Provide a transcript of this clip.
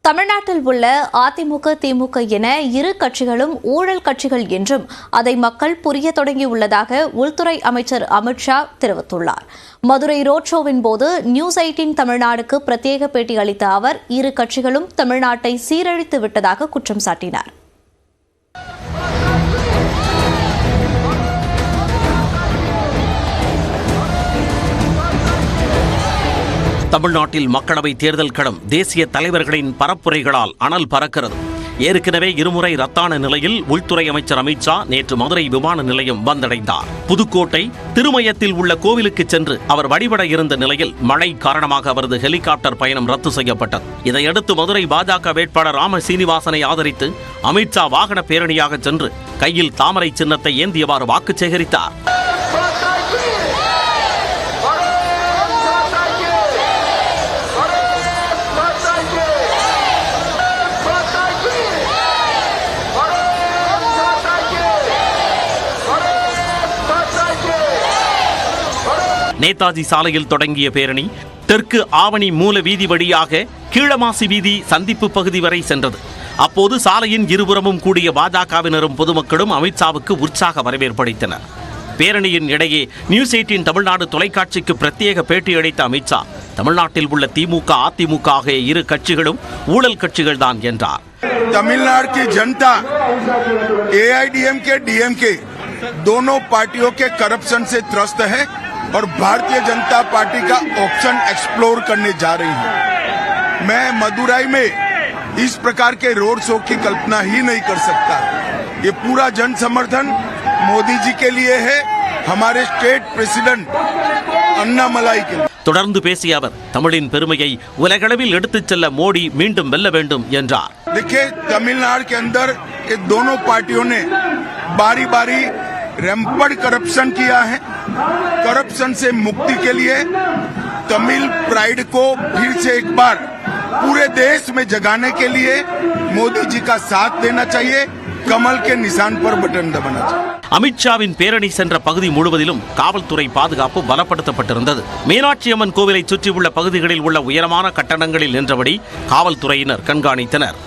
தமிழ்நாட்டில் உள்ள அதிமுக, திமுக என இரு கட்சிகளும் ஊழல் கட்சிகள் என்றும் அதை மக்கள் புரிய தொடங்கியுள்ளதாக உள்துறை அமைச்சர் அமித்ஷா தெரிவித்துள்ளார். மதுரை ரோட் ஷோவின் போது நியூஸ் 18 தமிழ்நாடுக்கு பிரத்யேக பேட்டி அளித்த அவர் இரு கட்சிகளும் தமிழ்நாட்டை சீரழித்து விட்டதாக குற்றம் சாட்டினார். தமிழ்நாட்டில் மக்களவை தேர்தல் களம் தேசிய தலைவர்களின் பரப்புரைகளால் அனல் பறக்கிறது. ஏற்கனவே இருமுறை ரத்தான நிலையில் உள்துறை அமைச்சர் அமித்ஷா நேற்று மதுரை விமான நிலையம் வந்தடைந்தார். புதுக்கோட்டை திருமயத்தில் உள்ள கோவிலுக்கு சென்று அவர் வழிபட இருந்த நிலையில் மழை காரணமாக அவரது ஹெலிகாப்டர் பயணம் ரத்து செய்யப்பட்டது. இதையடுத்து மதுரை பாஜக வேட்பாளர் ராம சீனிவாசனை ஆதரித்து அமித்ஷா வாகன பேரணியாக சென்று கையில் தாமரை சின்னத்தை ஏந்தியவாறு வாக்கு சேகரித்தார். நேதாஜி சாலையில் தொடங்கிய பேரணி தெற்கு ஆவணி மூல வீதி வழியாக கீழமாசி வீதி சந்திப்பு பகுதி வரை சென்றது. அப்போது சாலையின் இருபுறமும் கூடிய பாஜகவினரும் பொதுமக்களும் அமித்ஷாவுக்கு உற்சாக வரவேற்பளித்தனர். பேரணியின் இடையே நியூஸ் 18 தமிழ்நாடு தொலைக்காட்சிக்கு பிரத்யேக பேட்டி அளித்த அமித்ஷா தமிழ்நாட்டில் உள்ள திமுக, அதிமுக ஆகிய இரு கட்சிகளும் ஊழல் கட்சிகள் தான் என்றார். तमिलनाडु की जनता AIDMK, DMK दोनों पार्टियों के करप्शन से त्रस्त है और भारतीय जनता पार्टी का ऑप्शन एक्सप्लोर करने जा रही है। मैं मदुरई में इस प्रकार के रोड शो की कल्पना ही नहीं कर सकता। ये पूरा जन समर्थन मोदी जी के लिए है, हमारे स्टेट प्रेसिडेंट अन्नामलाई के लिए। தொடர்ந்து பேசிய அவர் தமிழின் பெருமையை உலகளவில் எடுத்துச் செல்ல மோடி மீண்டும் வெல்ல வேண்டும் என்றார். देखिए, तमिलनाडु के अंदर ये दोनों पार्टियों ने बारी बारी रैंपड करप्शन किया है। करप्शन से मुक्ति के लिए तमिल प्राइड को फिर से एक बार पूरे देश में जगाने के लिए मोदी जी का साथ देना चाहिए, कमल के निशान पर बटन दबाना चाहिए. அமித்ஷாவின் பேரணி சென்ற பகுதி முழுவதிலும் காவல்துறை பாதுகாப்பு பலப்படுத்தப்பட்டிருந்தது. மீனாட்சி அம்மன் கோவிலை சுற்றியுள்ள பகுதிகளில் உள்ள உயரமான கட்டடங்களில் நின்றபடி காவல்துறையினர் கண்காணித்தனர்.